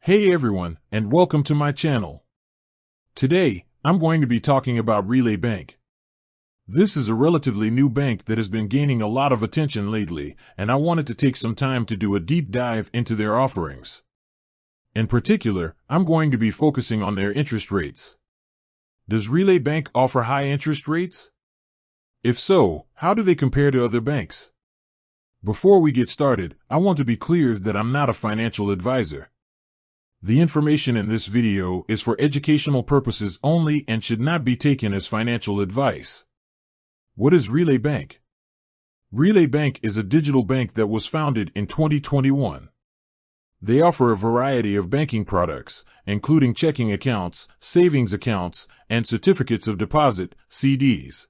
Hey everyone, and welcome to my channel. Today, I'm going to be talking about Relay Bank. This is a relatively new bank that has been gaining a lot of attention lately, and I wanted to take some time to do a deep dive into their offerings. In particular, I'm going to be focusing on their interest rates. Does Relay Bank offer high interest rates? If so, how do they compare to other banks? Before we get started, I want to be clear that I'm not a financial advisor. The information in this video is for educational purposes only and should not be taken as financial advice. What is Relay Bank? Relay Bank is a digital bank that was founded in 2021. They offer a variety of banking products, including checking accounts, savings accounts, and certificates of deposit, CDs.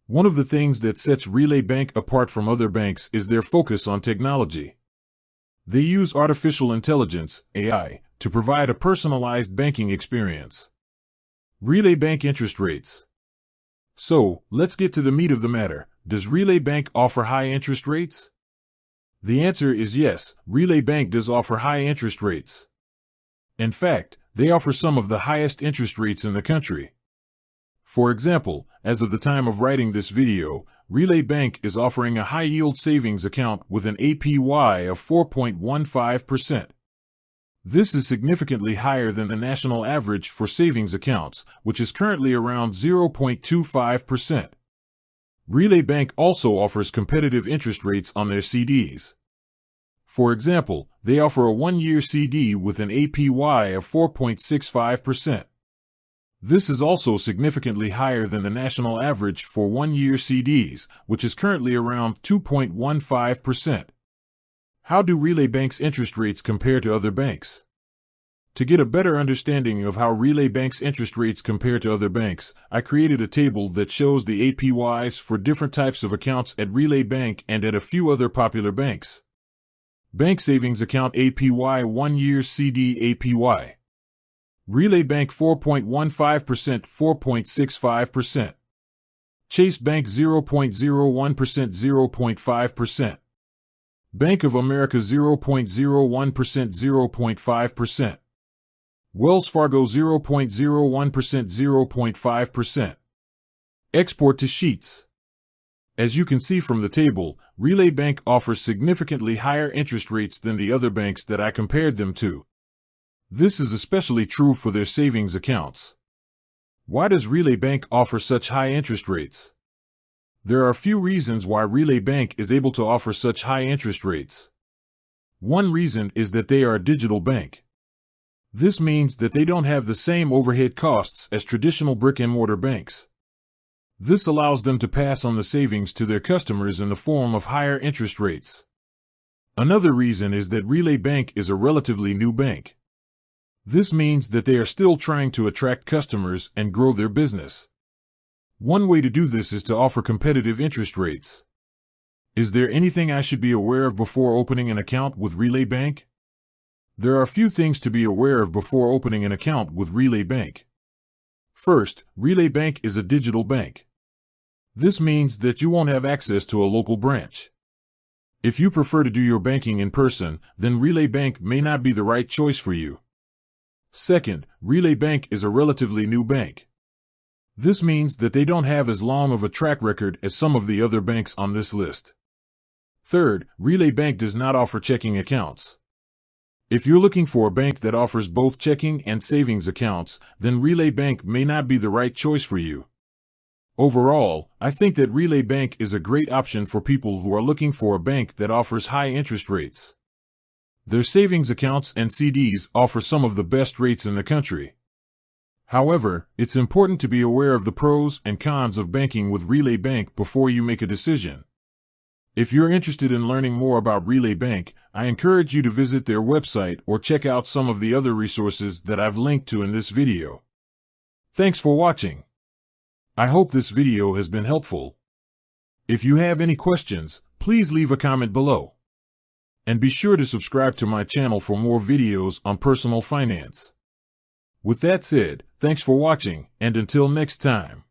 One of the things that sets Relay Bank apart from other banks is their focus on technology. They use artificial intelligence, AI, to provide a personalized banking experience. Relay Bank interest rates. So, let's get to the meat of the matter. Does Relay Bank offer high interest rates? The answer is yes, Relay Bank does offer high interest rates. In fact, they offer some of the highest interest rates in the country. For example, as of the time of writing this video, Relay Bank is offering a high-yield savings account with an APY of 4.15%. This is significantly higher than the national average for savings accounts, which is currently around 0.25%. Relay Bank also offers competitive interest rates on their CDs. For example, they offer a one-year CD with an APY of 4.65%. This is also significantly higher than the national average for one-year CDs, which is currently around 2.15%. How do Relay Bank's interest rates compare to other banks? To get a better understanding of how Relay Bank's interest rates compare to other banks, I created a table that shows the APYs for different types of accounts at Relay Bank and at a few other popular banks. Bank Savings Account APY, one-year CD APY. Relay Bank 4.15%, 4.65%. Chase Bank 0.01%, 0.5%. Bank of America 0.01%, 0.5%. Wells Fargo 0.01%, 0.5%. Export to sheets. As you can see from the table, Relay Bank offers significantly higher interest rates than the other banks that I compared them to. This is especially true for their savings accounts. Why does Relay Bank offer such high interest rates? There are a few reasons why Relay Bank is able to offer such high interest rates. One reason is that they are a digital bank. This means that they don't have the same overhead costs as traditional brick-and-mortar banks. This allows them to pass on the savings to their customers in the form of higher interest rates. Another reason is that Relay Bank is a relatively new bank. This means that they are still trying to attract customers and grow their business. One way to do this is to offer competitive interest rates. Is there anything I should be aware of before opening an account with Relay Bank? There are a few things to be aware of before opening an account with Relay Bank. First, Relay Bank is a digital bank. This means that you won't have access to a local branch. If you prefer to do your banking in person, then Relay Bank may not be the right choice for you. Second, Relay Bank is a relatively new bank. This means that they don't have as long of a track record as some of the other banks on this list. Third, Relay Bank does not offer checking accounts. If you're looking for a bank that offers both checking and savings accounts, then Relay Bank may not be the right choice for you. Overall, I think that Relay Bank is a great option for people who are looking for a bank that offers high interest rates. Their savings accounts and CDs offer some of the best rates in the country. However, it's important to be aware of the pros and cons of banking with Relay Bank before you make a decision. If you're interested in learning more about Relay Bank, I encourage you to visit their website or check out some of the other resources that I've linked to in this video. Thanks for watching. I hope this video has been helpful. If you have any questions, please leave a comment below. And be sure to subscribe to my channel for more videos on personal finance. With that said, thanks for watching, and until next time.